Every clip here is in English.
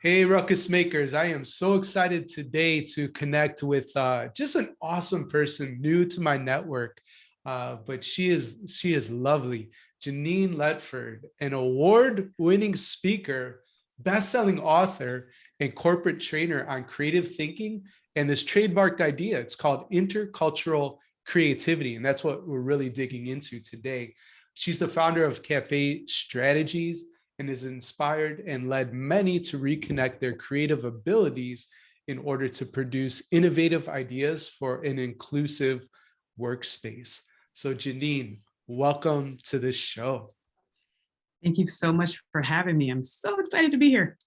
Hey, Ruckus Makers. I am so excited today to connect with just an awesome person new to my network. But she is lovely. Janine Ledford, an award-winning speaker, best-selling author, and corporate trainer on creative thinking and this trademarked idea. It's called intercultural creativity. And that's what we're really digging into today. She's the founder of CAFFE Strategies and has inspired and led many to reconnect their creative abilities in order to produce innovative ideas for an inclusive workspace. So, Janine, welcome to this show. Thank you so much for having me. I'm so excited to be here.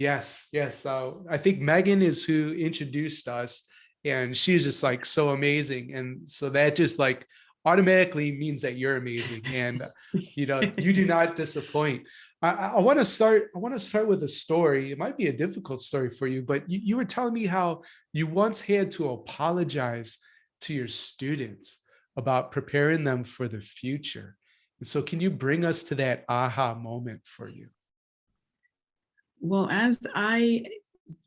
Yes, yes. So I think Megan is who introduced us, and she's just like so amazing. And so that just like automatically means that you're amazing. And you do not disappoint. I want to start. I want to start with a story. It might be a difficult story for you, but you were telling me how you once had to apologize to your students about preparing them for the future. And so, can you bring us to that aha moment for you? Well, as I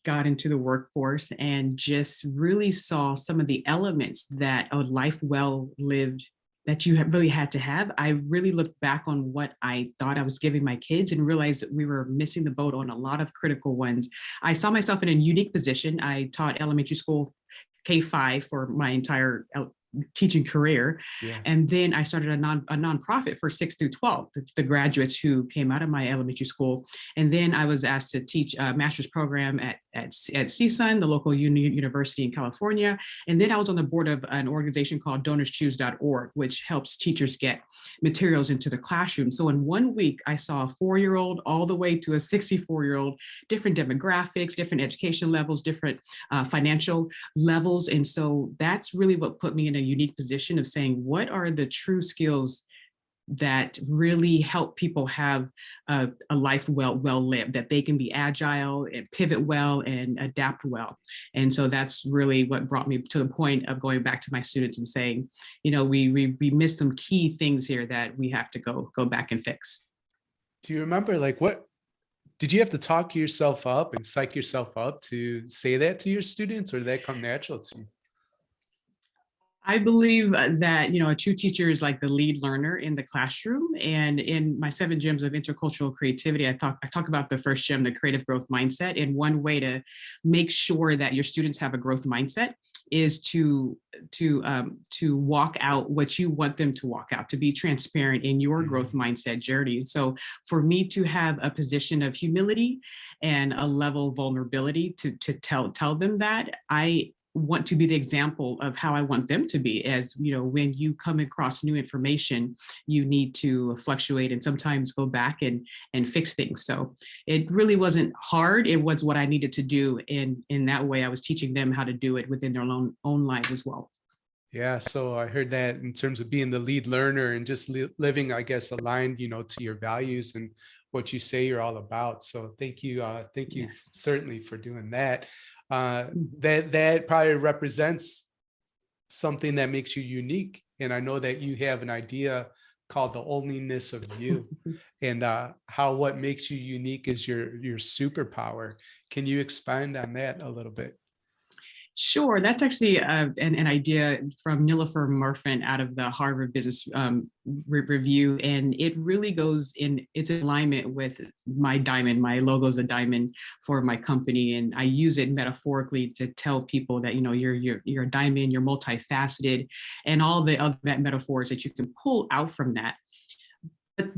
got into the workforce and just really saw some of the elements that a life well lived that you really had to have, I really looked back on what I thought I was giving my kids and realized that we were missing the boat on a lot of critical ones. I saw myself in a unique position. I taught elementary school K-5 for my entire teaching career. Yeah. And then I started a nonprofit for 6 through 12, the graduates who came out of my elementary school. And then I was asked to teach a master's program at CSUN, the local university in California. And then I was on the board of an organization called DonorsChoose.org, which helps teachers get materials into the classroom. So in 1 week, I saw a 4-year-old all the way to a 64-year-old, different demographics, different education levels, different financial levels. And so that's really what put me in a unique position of saying, what are the true skills that really help people have a life well lived, that they can be agile and pivot well and adapt well. And so that's really what brought me to the point of going back to my students and saying, we missed some key things here that we have to go back and fix. Do you remember what did you have to talk yourself up and psych yourself up to say that to your students, or did that come natural to you? I believe that, a true teacher is like the lead learner in the classroom. And in my 7 gems of intercultural creativity, I talk about the first gem, the creative growth mindset. And one way to make sure that your students have a growth mindset is to walk out what you want them to walk out, to be transparent in your growth mindset journey. And so for me to have a position of humility and a level of vulnerability to tell them that, I want to be the example of how I want them to be. As when you come across new information, you need to fluctuate and sometimes go back and fix things. So it really wasn't hard. It was what I needed to do. And in that way, I was teaching them how to do it within their own lives as well. Yeah, so I heard that in terms of being the lead learner and just living, I guess, aligned, to your values and what you say you're all about. So thank you, Yes. certainly for doing that. That probably represents something that makes you unique. And I know that you have an idea called the onlyness of you, and how what makes you unique is your superpower. Can you expand on that a little bit? Sure, that's actually an idea from Nilofer Murfin out of the Harvard Business Review, and it really goes in. It's in alignment with my diamond. My logo is a diamond for my company, and I use it metaphorically to tell people that you're a diamond, you're multifaceted, and all the other metaphors that you can pull out from that. But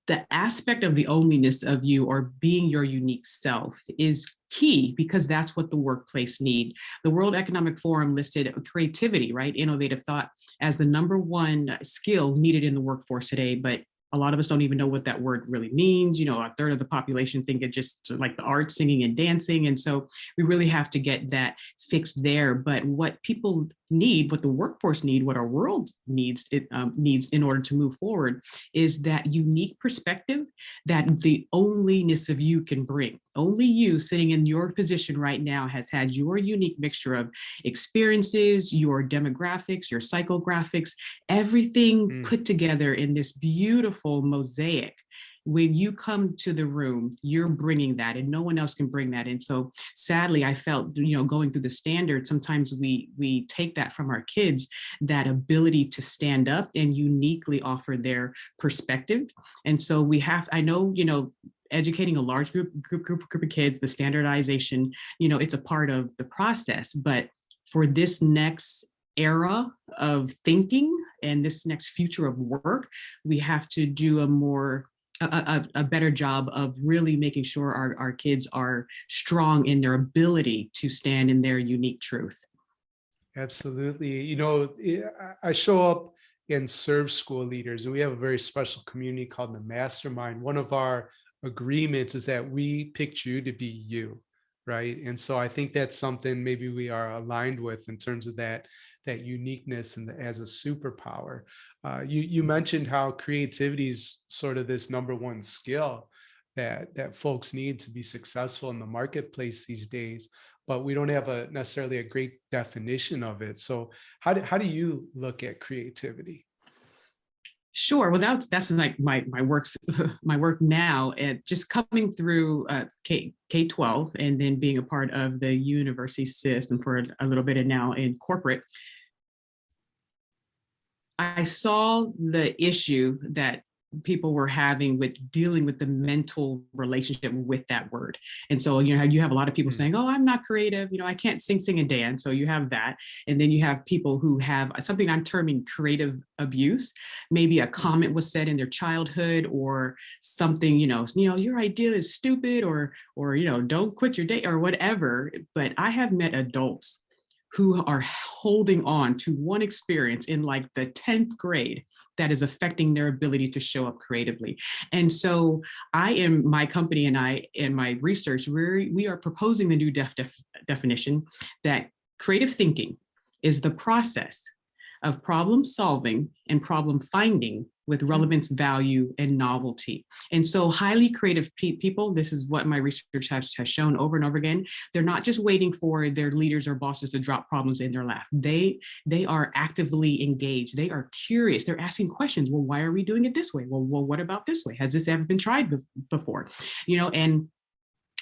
the aspect of the onlyness of you, or being your unique self, is key, because that's what the workplace need. The World Economic Forum listed creativity, right, innovative thought, as the #1 skill needed in the workforce today. But a lot of us don't even know what that word really means. A third of the population think it's just like the arts, singing and dancing. And so we really have to get that fixed there. But what people need, what the workforce need, what our world needs, needs in order to move forward, is that unique perspective that the onlyness of you can bring. Only you sitting in your position right now has had your unique mixture of experiences, your demographics, your psychographics, everything put together in this beautiful mosaic. when you come to the room, you're bringing that, and no one else can bring that. And so sadly, I felt, going through the standards, sometimes we take that from our kids, that ability to stand up and uniquely offer their perspective. And so I know, educating a large group of kids, the standardization, it's a part of the process. But for this next era of thinking and this next future of work, we have to do a better job of really making sure our kids are strong in their ability to stand in their unique truth. Absolutely. I show up and serve school leaders, and we have a very special community called the Mastermind. One of our agreements is that we picked you to be you, right? And so I think that's something maybe we are aligned with in terms of that uniqueness and as a superpower. You mentioned how creativity is sort of this number one skill that folks need to be successful in the marketplace these days, but we don't have necessarily a great definition of it. So how do you look at creativity? Sure. Well, that's like my work now, and just coming through K-12 and then being a part of the university system for a little bit, and now in corporate. I saw the issue that people were having with dealing with the mental relationship with that word. And so, you have a lot of people saying, oh, I'm not creative. I can't sing and dance. So you have that. And then you have people who have something I'm terming creative abuse. Maybe a comment was said in their childhood, or something, your idea is stupid, or, don't quit your day, or whatever. But I have met adults who are holding on to one experience in like the 10th grade that is affecting their ability to show up creatively. And so my company and I, in my research, we are proposing the new definition that creative thinking is the process of problem solving and problem finding with relevance, value, and novelty. And so highly creative people, this is what my research has shown over and over again, they're not just waiting for their leaders or bosses to drop problems in their lap. They are actively engaged. They are curious. They're asking questions. Well, why are we doing it this way? Well, what about this way? Has this ever been tried before?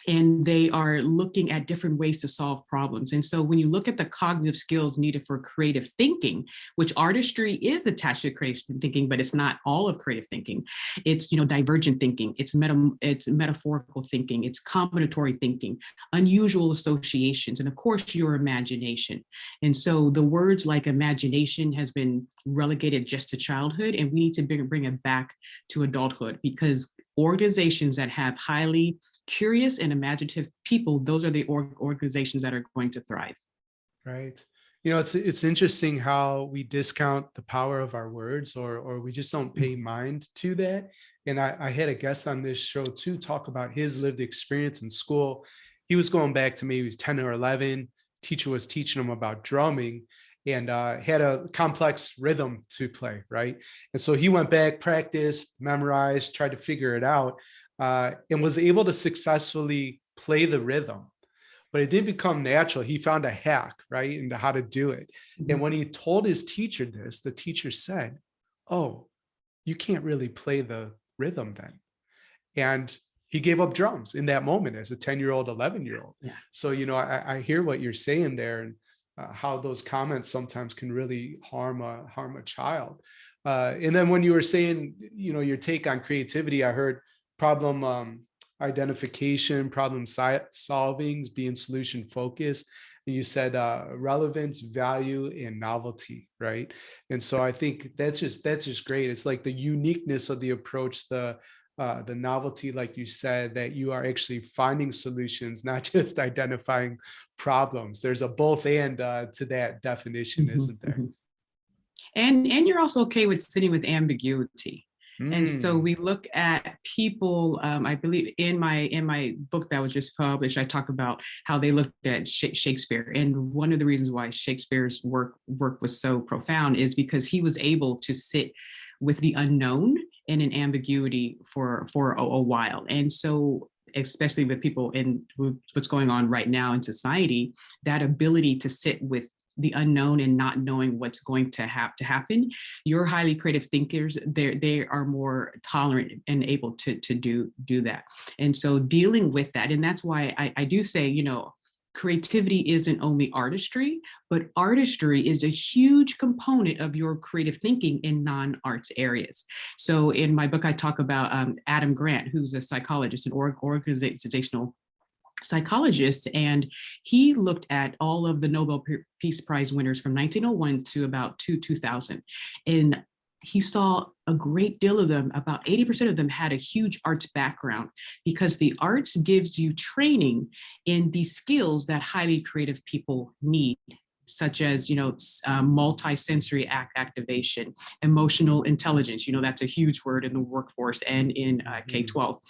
And they are looking at different ways to solve problems. And so when you look at the cognitive skills needed for creative thinking, which artistry is attached to creative thinking, but it's not all of creative thinking. It's, divergent thinking, it's metaphorical thinking, it's combinatory thinking, unusual associations, and of course your imagination. And so the words like imagination has been relegated just to childhood, and we need to bring it back to adulthood, because organizations that have highly curious and imaginative people, those are the organizations that are going to thrive. Right. It's interesting how we discount the power of our words, or we just don't pay mind to that. And I had a guest on this show too talk about his lived experience in school. He was going back to maybe he was 10 or 11. Teacher was teaching him about drumming, and had a complex rhythm to play, right? And so he went back, practiced, memorized, tried to figure it out, and was able to successfully play the rhythm. But it didn't become natural. He found a hack, right, into how to do it. Mm-hmm. And when he told his teacher this, the teacher said, oh, you can't really play the rhythm then. And he gave up drums in that moment as a 10-year-old, 11-year-old. Yeah. So, I hear what you're saying there, and how those comments sometimes can really harm a child. And then when you were saying, your take on creativity, I heard problem identification, problem solving, being solution focused. And you said relevance, value, and novelty, right? And so I think that's just great. It's like the uniqueness of the approach, the novelty, like you said, that you are actually finding solutions, not just identifying problems. There's a both and to that definition, isn't there? And you're also okay with sitting with ambiguity. And so we look at people, I believe in my book that was just published, I talk about how they looked at Shakespeare. And one of the reasons why Shakespeare's work was so profound is because he was able to sit with the unknown and in ambiguity for a while. And so especially with people in what's going on right now in society, that ability to sit with the unknown and not knowing what's going to have to happen, your highly creative thinkers, they are more tolerant and able to do that. And so dealing with that, and that's why I do say, creativity isn't only artistry, but artistry is a huge component of your creative thinking in non-arts areas. So in my book, I talk about Adam Grant, who's a psychologist, an organizational psychologist, and he looked at all of the Nobel Peace Prize winners from 1901 to about 2000. And he saw a great deal of them, about 80% of them had a huge arts background, because the arts gives you training in the skills that highly creative people need, such as, multi-sensory activation, emotional intelligence, that's a huge word in the workforce and in K-12,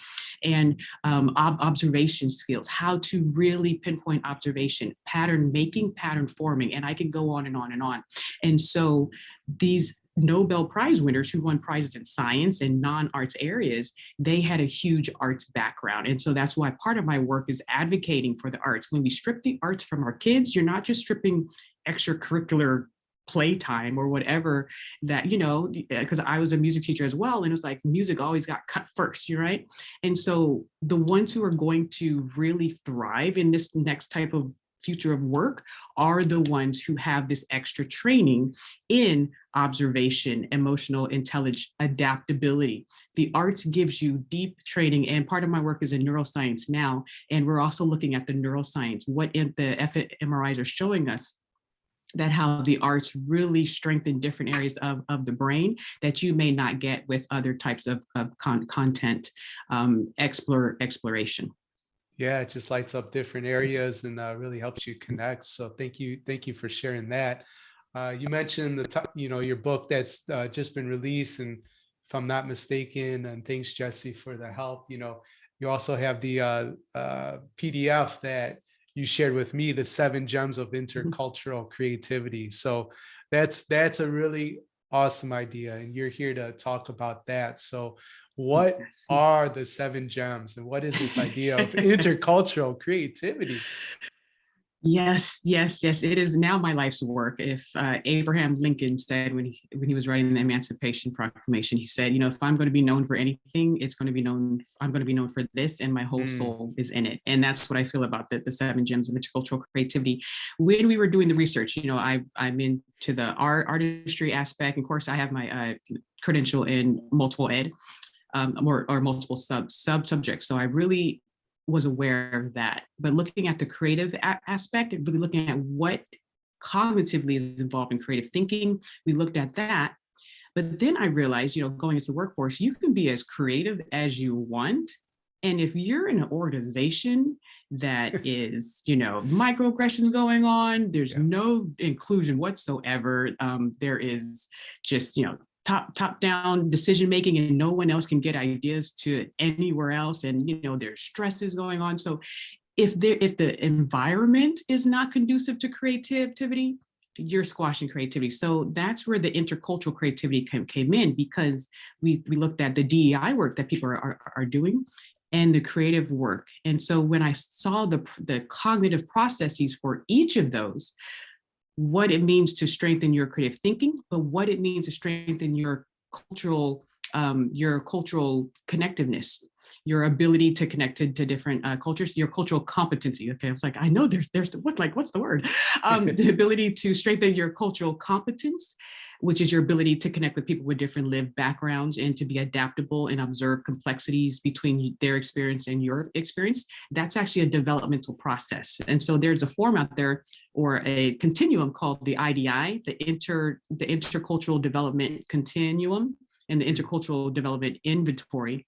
and observation skills, how to really pinpoint observation, pattern making, pattern forming, and I can go on and on and on. And so these Nobel Prize winners who won prizes in science and non-arts areas, they had a huge arts background. And so that's why part of my work is advocating for the arts. When we strip the arts from our kids, you're not just stripping extracurricular playtime or whatever that, because I was a music teacher as well. And it was like music always got cut first, right? And so the ones who are going to really thrive in this next type of future of work are the ones who have this extra training in observation, emotional intelligence, adaptability. The arts gives you deep training, and part of my work is in neuroscience now, and we're also looking at the neuroscience, what the fMRIs are showing us, that how the arts really strengthen different areas of the brain that you may not get with other types of content exploration. Yeah, it just lights up different areas and really helps you connect. So thank you for sharing that. You mentioned your book that's just been released, and if I'm not mistaken, and thanks Jesse for the help. You also have the PDF that you shared with me, the 7 gems of intercultural creativity. So that's a really awesome idea, and you're here to talk about that. So what are the 7 gems, and what is this idea of intercultural creativity? Yes. It is now my life's work. If Abraham Lincoln said when he was writing the Emancipation Proclamation, he said, if I'm going to be known for anything, I'm going to be known for this, and my whole soul is in it. And that's what I feel about the 7 gems of intercultural creativity. When we were doing the research, I'm into the artistry aspect. Of course, I have my credential in multiple ed. Or multiple subjects. So I really was aware of that. But looking at the creative aspect, really looking at what cognitively is involved in creative thinking, we looked at that. But then I realized, going into the workforce, you can be as creative as you want. And if you're in an organization that is, microaggressions going on, there's no inclusion whatsoever. There is just, top down decision making, and no one else can get ideas to anywhere else, and there's stresses going on. So if the environment is not conducive to creativity, you're squashing creativity. So that's where the intercultural creativity came in, because we looked at the DEI work that people are doing and the creative work. And so when I saw the cognitive processes for each of those, what it means to strengthen your creative thinking, but what it means to strengthen your cultural connectiveness, your ability to connect to different cultures, your cultural competency. Okay, I was like, I know there's what's the word? The ability to strengthen your cultural competence, which is your ability to connect with people with different lived backgrounds and to be adaptable and observe complexities between their experience and your experience. That's actually a developmental process. And so there's a form out there, or a continuum, called the IDI, the Intercultural Development Continuum, and the Intercultural Development Inventory.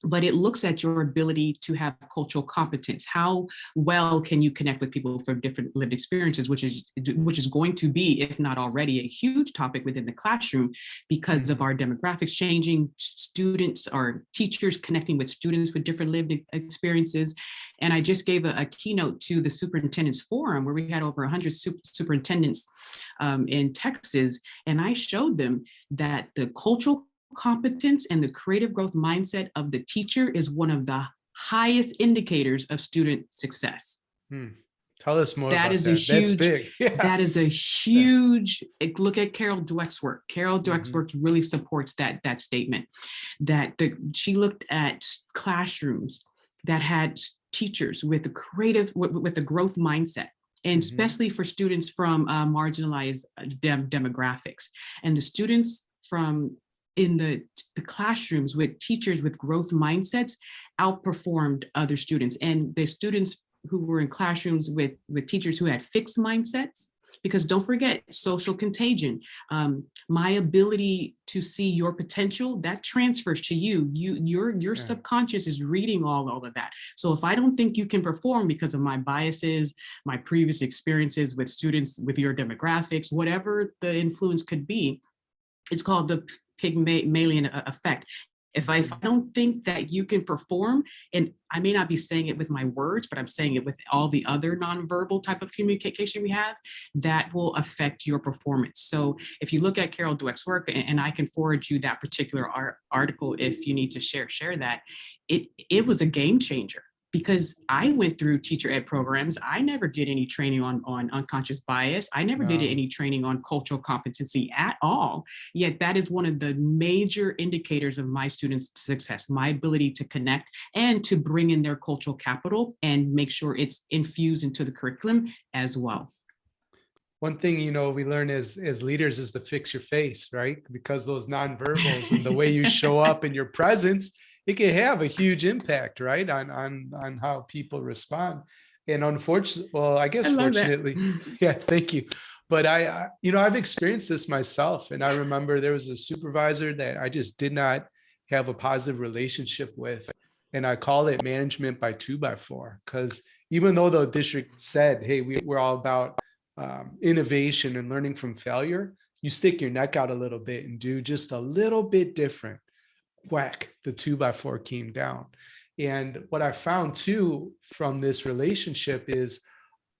But it looks at your ability to have cultural competence. How well can you connect with people from different lived experiences, which is going to be, if not already, a huge topic within the classroom because of our demographics changing, students or teachers connecting with students with different lived experiences. And I just gave a keynote to the Superintendent's Forum, where we had over 100 superintendents in Texas, and I showed them that the cultural competence and the creative growth mindset of the teacher is one of the highest indicators of student success. Tell us more That about is a that. That's huge, big. Yeah. that is a huge, look at Carol Dweck's work. Carol Dweck's Mhm. work really supports that statement, that she looked at classrooms that had teachers with the creative, with a growth mindset, and Mhm. especially for students from marginalized demographics. And the students from in the classrooms with teachers with growth mindsets outperformed other students. And the students who were in classrooms with teachers who had fixed mindsets, because don't forget social contagion. My ability to see your potential, that transfers to you. Your Yeah. subconscious is reading all of that. So if I don't think you can perform because of my biases, my previous experiences with students with your demographics, whatever the influence could be, it's called the Pig Malian Effect. If I Mhm. don't think that you can perform, and I may not be saying it with my words, but I'm saying it with all the other nonverbal type of communication we have, that will affect your performance. So if you look at Carol Dweck's work, and I can forward you that particular article if you need to share that, it was a game changer, because I went through teacher ed programs. I never did any training on unconscious bias. I never did No. any training on cultural competency at all. Yet that is one of the major indicators of my students' success, my ability to connect and to bring in their cultural capital and make sure it's infused into the curriculum as well. One thing, we learn as leaders is to fix your face, right? Because those nonverbals and the way you show up and your presence, it can have a huge impact, right? On how people respond. And unfortunately, well, I I guess love that. fortunately, yeah, thank you. But I've experienced this myself. And I remember there was a supervisor that I just did not have a positive relationship with. And I call it management by 2x4. Because even though the district said, hey, we're all about innovation and learning from failure, you stick your neck out a little bit and do just a little bit different. Whack, the 2x4 came down. And what I found too from this relationship is,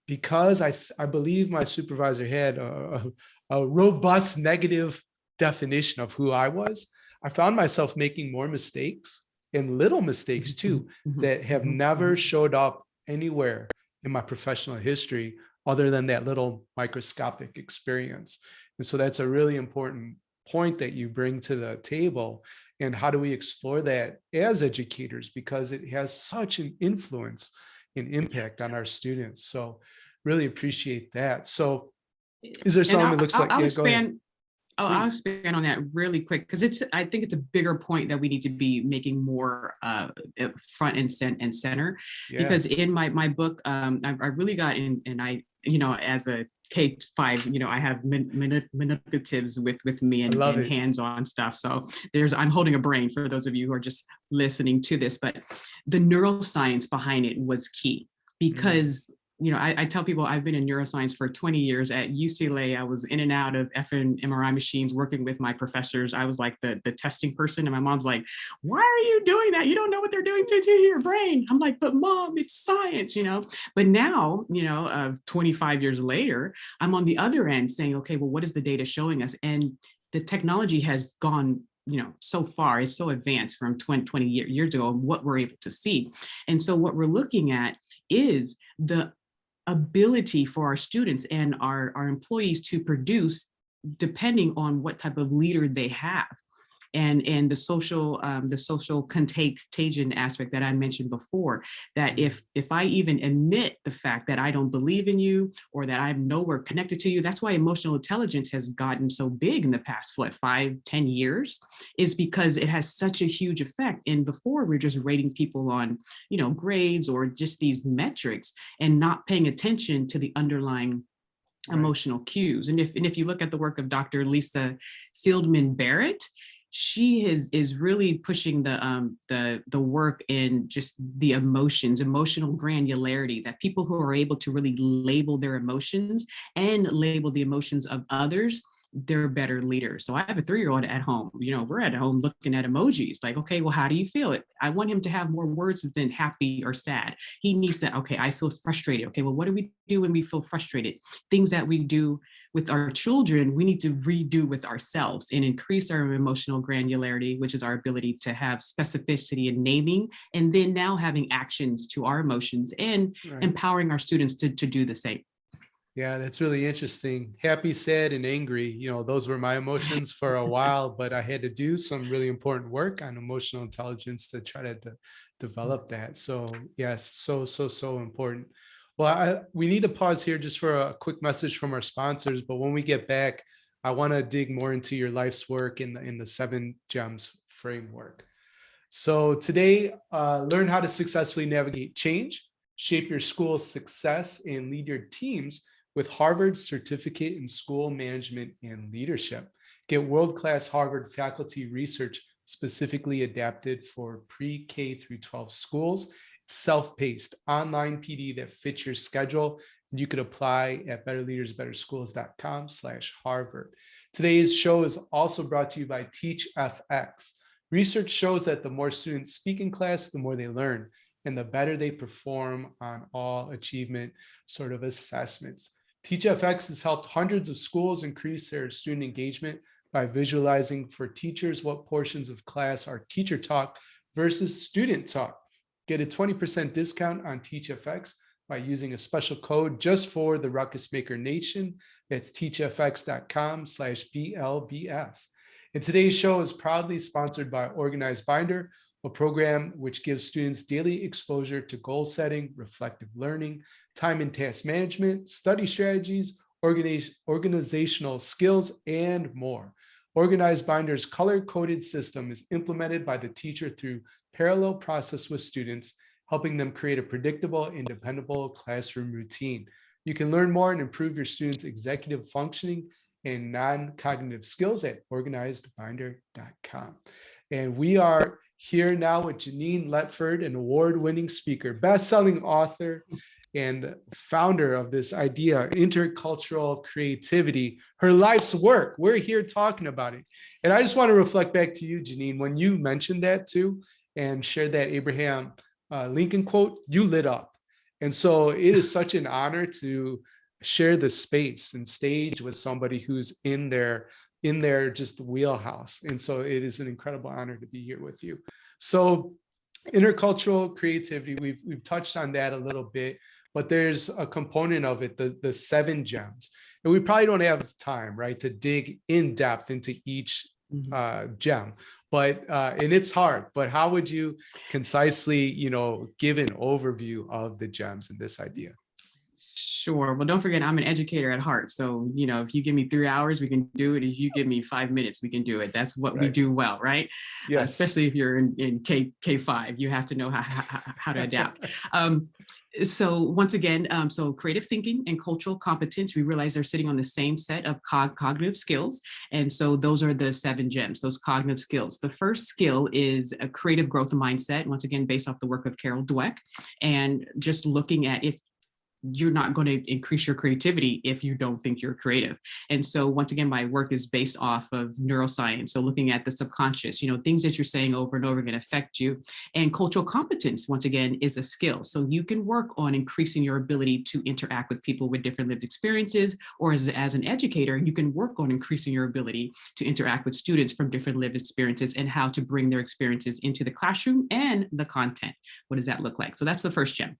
because I believe my supervisor had a robust negative definition of who I was, I found myself making more mistakes, and little mistakes too, that have never showed up anywhere in my professional history other than that little microscopic experience. And so that's a really important point that you bring to the table. And how do we explore that as educators? Because it has such an influence and impact on our students. So really appreciate that. So is there And something that looks like, I'll yeah, go ahead, expand. Oh, I'll please. expand on that really quick, because I think it's a bigger point that we need to be making more front and center. Yeah, Because in my book, I really got in, and I, as a K-5, I have manipulatives with me, I love and it. hands-on stuff. So I'm holding a brain for those of you who are just listening to this, but the neuroscience behind it was key, Mm, because I tell people I've been in neuroscience for 20 years. At UCLA, I was in and out of fMRI machines working with my professors. I was like the testing person. And my mom's like, why are you doing that? You don't know what they're doing to your brain. I'm like, but mom, it's science. But now, 25 years later, I'm on the other end saying, okay, well, what is the data showing us? And the technology has gone so far, it's so advanced from 20 years ago, what we're able to see. And so what we're looking at is the ability for our students and our employees to produce, depending on what type of leader they have, and the social contagion aspect that I mentioned before, that mm, if I even admit the fact that I don't believe in you, or that I'm nowhere connected to you. That's why emotional intelligence has gotten so big in the past 5-10 years, is because it has such a huge effect. And before, we're just rating people on grades or just these metrics, and not paying attention to the underlying right. emotional cues. And if you look at the work of Dr. Lisa Fieldman Barrett, she is really pushing the work in just the emotional granularity, that people who are able to really label their emotions and label the emotions of others, they're better leaders. So I have a 3-year-old at home. We're at home looking at emojis, like, okay, well, how do you feel? I want him to have more words than happy or sad. He needs to, okay, I feel frustrated. Okay, well, what do we do when we feel frustrated? Things that we do with our children, we need to redo with ourselves and increase our emotional granularity, which is our ability to have specificity in naming, and then now having actions to our emotions and Right. empowering our students to do the same. Yeah, that's really interesting. Happy, sad, and angry. Those were my emotions for a while, but I had to do some really important work on emotional intelligence to try to develop that. So yes, so important. Well, we need to pause here just for a quick message from our sponsors. But when we get back, I want to dig more into your life's work in the 7 Gems framework. So today, learn how to successfully navigate change, shape your school's success, and lead your teams with Harvard's certificate in school management and leadership. Get world-class Harvard faculty research specifically adapted for pre-K through 12 schools. It's self-paced online PD that fits your schedule. And you could apply at betterleadersbetterschools.com/Harvard. Today's show is also brought to you by TeachFX. Research shows that the more students speak in class, the more they learn, and the better they perform on all achievement sort of assessments. TeachFX has helped hundreds of schools increase their student engagement by visualizing for teachers what portions of class are teacher talk versus student talk. Get a 20% discount on TeachFX by using a special code just for the Ruckus Maker Nation. That's teachfx.com/BLBS. And today's show is proudly sponsored by Organized Binder, a program which gives students daily exposure to goal setting, reflective learning, time and task management, study strategies, organizational skills, and more. Organized Binder's color-coded system is implemented by the teacher through parallel process with students, helping them create a predictable and dependable classroom routine. You can learn more and improve your students' executive functioning and non-cognitive skills at organizedbinder.com. And we are here now with Janine Ledford, an award-winning speaker, best-selling author, and founder of this idea, Intercultural Creativity, her life's work. We're here talking about it. And I just want to reflect back to you, Janine, when you mentioned that too, and shared that Abraham Lincoln quote, you lit up. And so it is such an honor to share the space and stage with somebody who's in their just wheelhouse. And so it is an incredible honor to be here with you. So intercultural creativity, we've touched on that a little bit, but there's a component of it, the 7 gems. And we probably don't have time, right, to dig in depth into each gem, but and it's hard, but how would you concisely, give an overview of the gems in this idea? Sure. Well, don't forget, I'm an educator at heart. So, if you give me 3 hours, we can do it. If you give me 5 minutes, we can do it. That's what we do well, right? Yes. Especially if you're in K5, you have to know how to adapt. So once again, so creative thinking and cultural competence, we realize they're sitting on the same set of cognitive skills. And so those are the 7 gems, those cognitive skills. The first skill is a creative growth mindset, once again, based off the work of Carol Dweck, and just looking at if you're not going to increase your creativity if you don't think you're creative. And so once again, my work is based off of neuroscience. So looking at the subconscious, things that you're saying over and over again affect you. And cultural competence, once again, is a skill. So you can work on increasing your ability to interact with people with different lived experiences, or as an educator, you can work on increasing your ability to interact with students from different lived experiences and how to bring their experiences into the classroom and the content. What does that look like? So that's the first gem.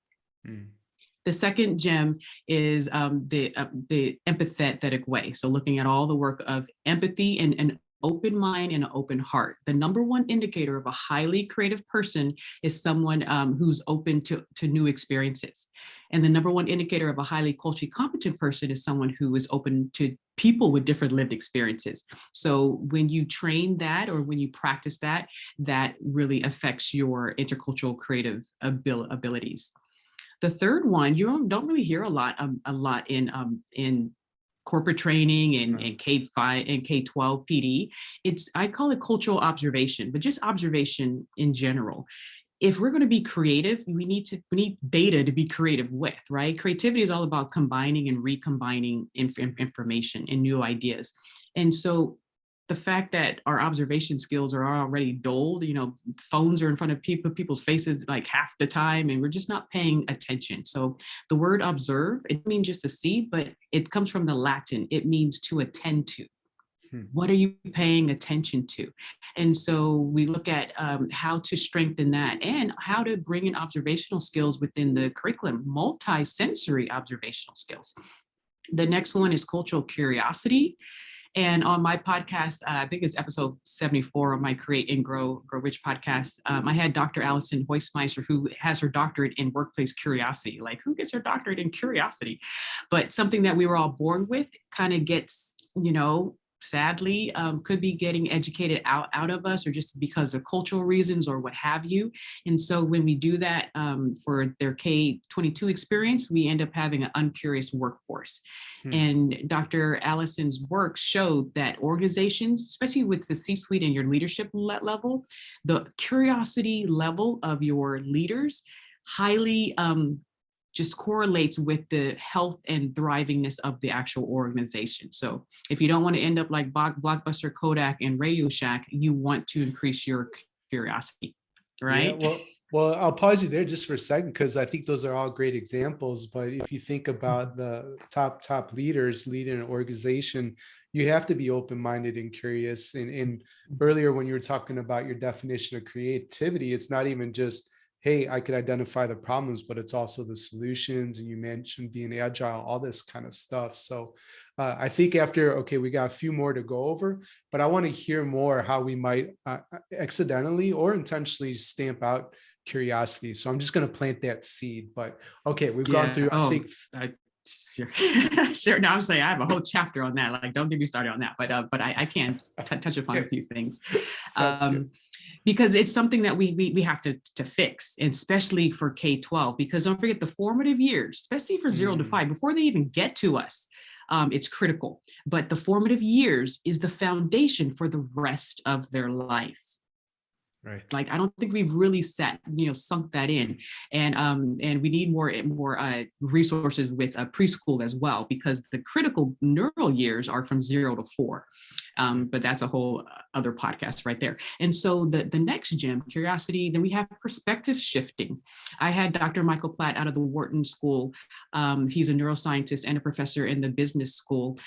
The second gem is the empathetic way. So looking at all the work of empathy and an open mind and an open heart. The number one indicator of a highly creative person is someone who's open to new experiences. And the number one indicator of a highly culturally competent person is someone who is open to people with different lived experiences. So when you train that, or when you practice that, that really affects your intercultural creative abilities. The third one, you don't really hear a lot in corporate training and K5 and K12 PD. I call it cultural observation, but just observation in general. If we're going to be creative, we need data to be creative with, right? Creativity is all about combining and recombining information and new ideas. And so the fact that our observation skills are already dulled, phones are in front of people's faces like half the time, and we're just not paying attention. So the word observe, it means just to see, but it comes from the Latin. It means to attend to. What are you paying attention to? And so we look at how to strengthen that and how to bring in observational skills within the curriculum, multi-sensory observational skills. The next one is cultural curiosity. And on my podcast, I think it's episode 74 of my Create and Grow Rich podcast, I had Dr. Allison Hoistmeister, who has her doctorate in workplace curiosity. Like, who gets her doctorate in curiosity? But something that we were all born with kind of gets, sadly, could be getting educated out of us, or just because of cultural reasons or what have you. And so when we do that for their K-22 experience, we end up having an uncurious workforce. And Dr. Allison's work showed that organizations, especially with the C-suite and your leadership level, the curiosity level of your leaders highly just correlates with the health and thrivingness of the actual organization. So if you don't want to end up like Blockbuster, Kodak, and Radio Shack, you want to increase your curiosity, right? Yeah, well, I'll pause you there just for a second, because I think those are all great examples. But if you think about the top leaders leading an organization, you have to be open-minded and curious. And earlier, when you were talking about your definition of creativity, it's not even just, hey, I could identify the problems, but it's also the solutions. And you mentioned being agile, all this kind of stuff. So I think okay, we got a few more to go over, but I want to hear more how we might accidentally or intentionally stamp out curiosity. So I'm just going to plant that seed. But okay, we've gone through, I think. Sure. Sure. No, I'm saying I have a whole chapter on that. Like, don't get me started on that. But I can touch upon a few things. Because it's something that we have to fix, especially for K-12, because don't forget the formative years, especially for 0 to 5, before they even get to us, it's critical. But the formative years is the foundation for the rest of their life. Right. Like, I don't think we've really sunk that in, and we need more resources with preschool as well, because the critical neural years are from 0 to 4. But that's a whole other podcast right there. And so the next gem, curiosity, then we have perspective shifting. I had Dr. Michael Platt out of the Wharton School. He's a neuroscientist and a professor in the business school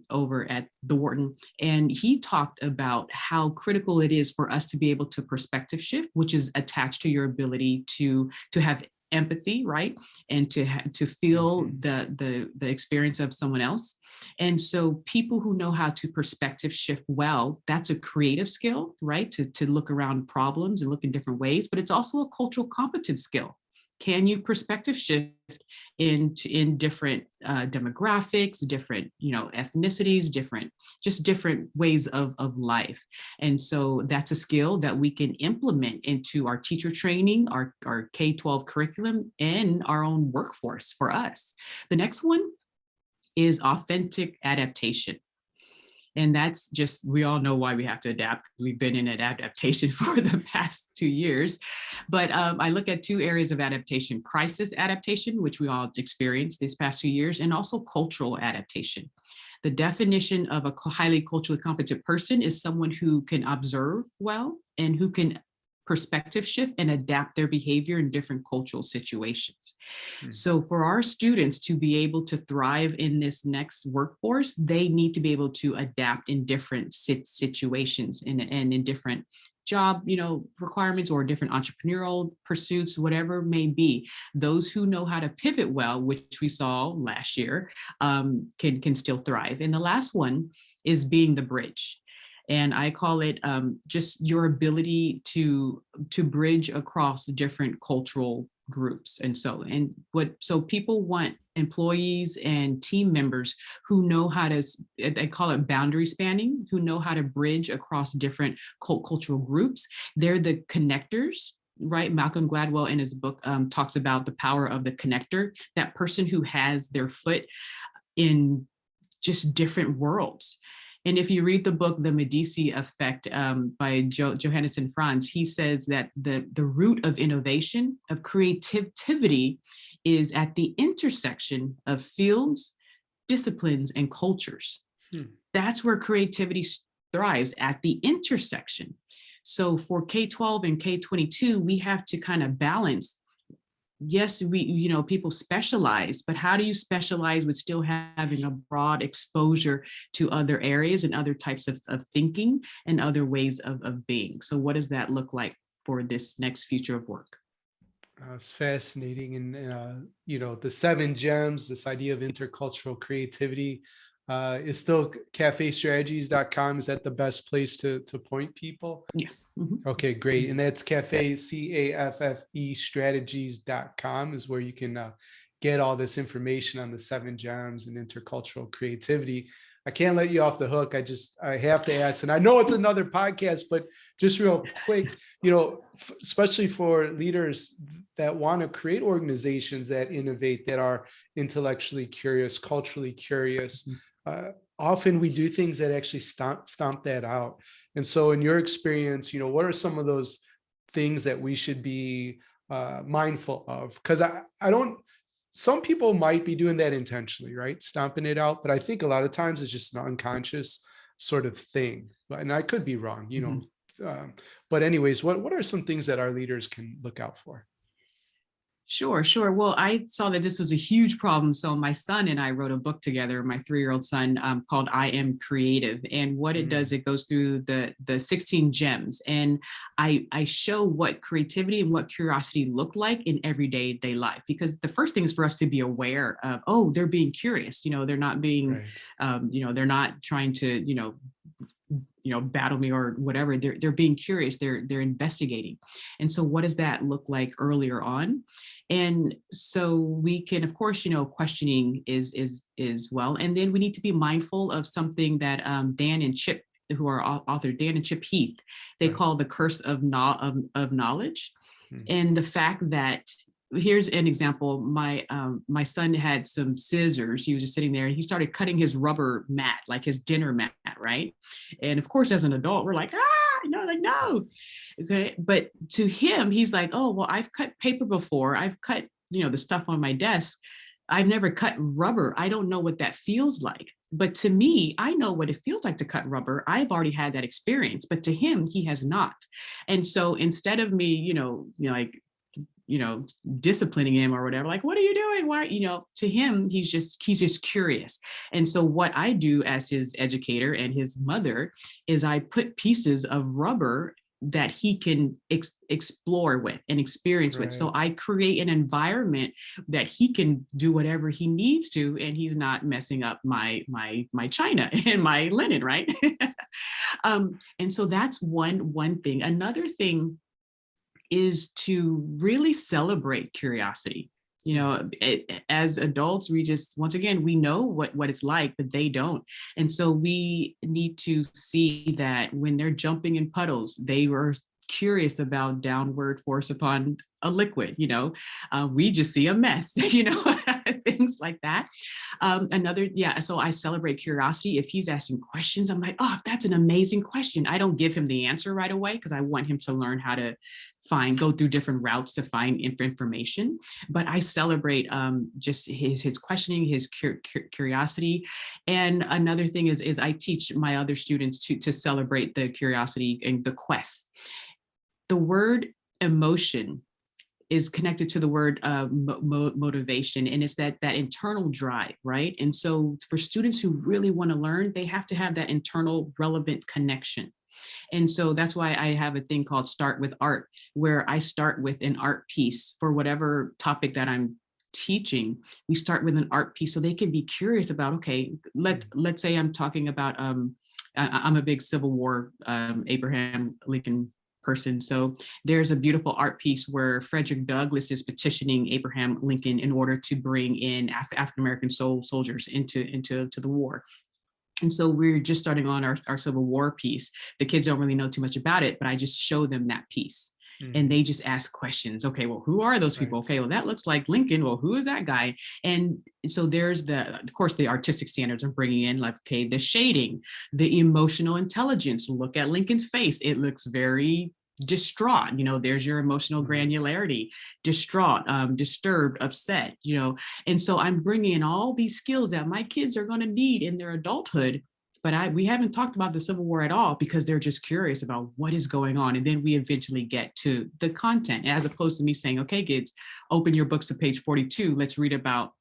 over at the Wharton. And he talked about how critical it is for us to be able to perspective shift, which is attached to your ability to have empathy, right? And to feel the experience of someone else. And so people who know how to perspective shift well, that's a creative skill, right? To look around problems and look in different ways, but it's also a cultural competence skill. Can you perspective shift in different demographics, different ethnicities, different ways of life? And so that's a skill that we can implement into our teacher training, our K-12 curriculum, and our own workforce for us. The next one is authentic adaptation. And that's just, we all know why we have to adapt. We've been in an adaptation for the past 2 years. But I look at 2 areas of adaptation: crisis adaptation, which we all experienced these past 2 years, and also cultural adaptation. The definition of a highly culturally competent person is someone who can observe well and who can perspective shift and adapt their behavior in different cultural situations. So for our students to be able to thrive in this next workforce, they need to be able to adapt in different situations and in different job, requirements, or different entrepreneurial pursuits, whatever it may be. Those who know how to pivot well, which we saw last year, can still thrive. And the last one is being the bridge. And I call it just your ability to bridge across different cultural groups. So people want employees and team members who know how to, they call it boundary spanning, who know how to bridge across different cultural groups. They're the connectors, right? Malcolm Gladwell in his book talks about the power of the connector, that person who has their foot in just different worlds. And if you read the book, The Medici Effect by Johannes and Franz, he says that the root of innovation, of creativity, is at the intersection of fields, disciplines, and cultures. That's where creativity thrives at the intersection. So for K-12 and K-22, we have to kind of balance. Yes, people specialize, but how do you specialize with still having a broad exposure to other areas and other types of thinking and other ways of being? So what does that look like for this next future of work? It's fascinating. And, the 7 gems, this idea of intercultural creativity, is still CAFFEstrategies.com. Is that the best place to point people? Yes. Okay, great. And that's CAFFE, CAFFE strategies.com is where you can get all this information on the 7 gems and intercultural creativity. I can't let you off the hook. I have to ask, and I know it's another podcast, but just real quick, especially for leaders that want to create organizations that innovate, that are intellectually curious, culturally curious. Often we do things that actually stomp that out. And so in your experience, what are some of those things that we should be mindful of? Because some people might be doing that intentionally, right? Stomping it out. But I think a lot of times it's just an unconscious sort of thing. And I could be wrong, but anyways, what are some things that our leaders can look out for? Sure. Well, I saw that this was a huge problem. So my son and I wrote a book together, my 3-year-old son, called I Am Creative. And what it does, it goes through the 16 gems. And I show what creativity and what curiosity look like in everyday life. Because the first thing is for us to be aware of, they're being curious. They're not being, they're not trying to, battle me or whatever. They're being curious. They're investigating. And so what does that look like earlier on? And so we can, of course, questioning is well. And then we need to be mindful of something that Dan and Chip, who are author, Dan and Chip Heath, they call the curse of knowledge. And the fact that, here's an example. My son had some scissors. He was just sitting there and he started cutting his rubber mat, like his dinner mat, right? And of course, as an adult, we're like, no. Okay. But to him, he's like, oh, well, I've cut paper before. I've cut, the stuff on my desk. I've never cut rubber. I don't know what that feels like. But to me, I know what it feels like to cut rubber. I've already had that experience, but to him, he has not. And so instead of me, disciplining him or whatever, like, what are you doing? Why, to him, he's just curious. And so what I do as his educator and his mother is I put pieces of rubber that he can explore with and experience with. So I create an environment that he can do whatever he needs to, and he's not messing up my china and my linen, right? And so that's one thing. Another thing is to really celebrate curiosity. As adults, we just, once again, we know what it's like, but they don't. And so we need to see that when they're jumping in puddles, they were curious about downward force upon a liquid, we just see a mess, things like that. So I celebrate curiosity. If he's asking questions, I'm like, oh, that's an amazing question. I don't give him the answer right away because I want him to learn how to go through different routes to find information. But I celebrate just his questioning, his curiosity. And another thing is I teach my other students to celebrate the curiosity and the quest. The word emotion is connected to the word motivation, and it's that internal drive, right? And so for students who really want to learn, they have to have that internal relevant connection. And so that's why I have a thing called Start with Art, where I start with an art piece for whatever topic that I'm teaching. We start with an art piece so they can be curious about, okay, let's say I'm talking about, I'm a big Civil War, Abraham Lincoln person. So there's a beautiful art piece where Frederick Douglass is petitioning Abraham Lincoln in order to bring in African-American soldiers into the war. And so we're just starting on our Civil War piece. The kids don't really know too much about it, but I just show them that piece. And they just ask questions. Okay, well, who are those people? Okay, well, that looks like Lincoln. Well, who is that guy? And so there's of course, the artistic standards I'm bringing in, like, okay, the shading, the emotional intelligence. Look at Lincoln's face. It looks very distraught. There's your emotional granularity, distraught, disturbed, upset, and so I'm bringing in all these skills that my kids are going to need in their adulthood. but we haven't talked about the Civil War at all, because they're just curious about what is going on. And then we eventually get to the content, as opposed to me saying, okay, kids, open your books to page 42. Let's read about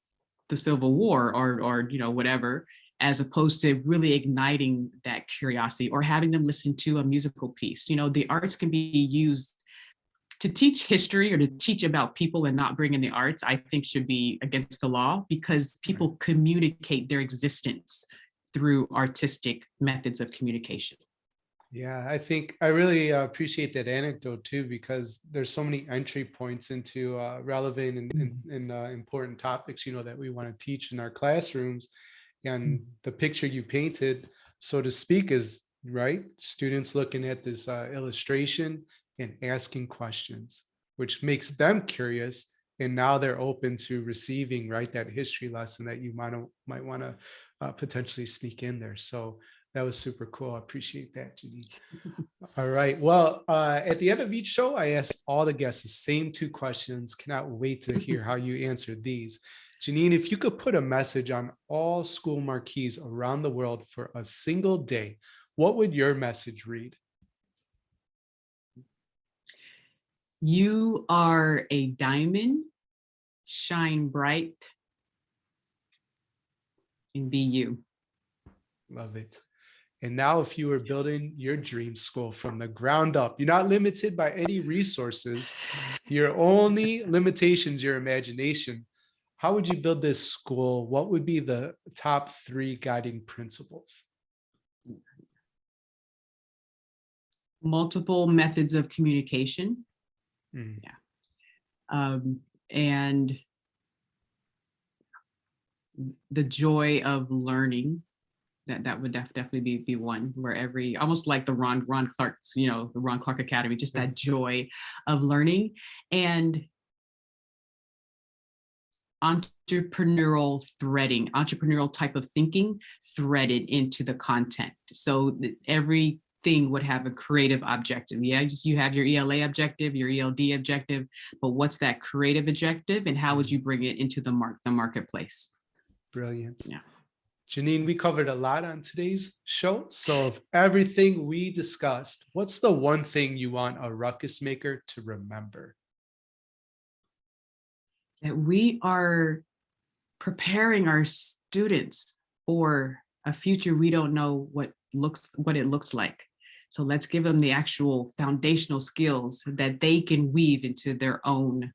the Civil War or whatever, as opposed to really igniting that curiosity or having them listen to a musical piece. The arts can be used to teach history or to teach about people, and not bring in the arts, I think should be against the law, because people communicate their existence through artistic methods of communication. Yeah, I think I really appreciate that anecdote too, because there's so many entry points into relevant and important topics, that we want to teach in our classrooms. And the picture you painted, so to speak, is right. Students looking at this illustration and asking questions, which makes them curious. And now they're open to receiving, right, that history lesson that you might want to potentially sneak in there. So that was super cool. I appreciate that, Janine. All right. Well, at the end of each show, I ask all the guests the same 2 questions. Cannot wait to hear how you answered these. Janine, if you could put a message on all school marquees around the world for a single day, what would your message read? You are a diamond, shine bright, and be you. Love it. And now, if you were building your dream school from the ground up, you're not limited by any resources. Your only limitations, your imagination. How would you build this school? What would be the top 3 guiding principles? Multiple methods of communication. And the joy of learning. That would definitely be one, where almost like the Ron Clark, the Ron Clark Academy, just that joy of learning, and entrepreneurial type of thinking threaded into the content, so that everything would have a creative objective. Yeah, you have your ELA objective, your ELD objective, but what's that creative objective, and how would you bring it into the marketplace? Brilliant. Yeah. Janine, we covered a lot on today's show. So of everything we discussed, what's the one thing you want a ruckus maker to remember? That we are preparing our students for a future we don't know what it looks like. So let's give them the actual foundational skills that they can weave into their own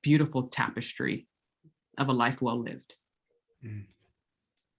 beautiful tapestry of a life well lived.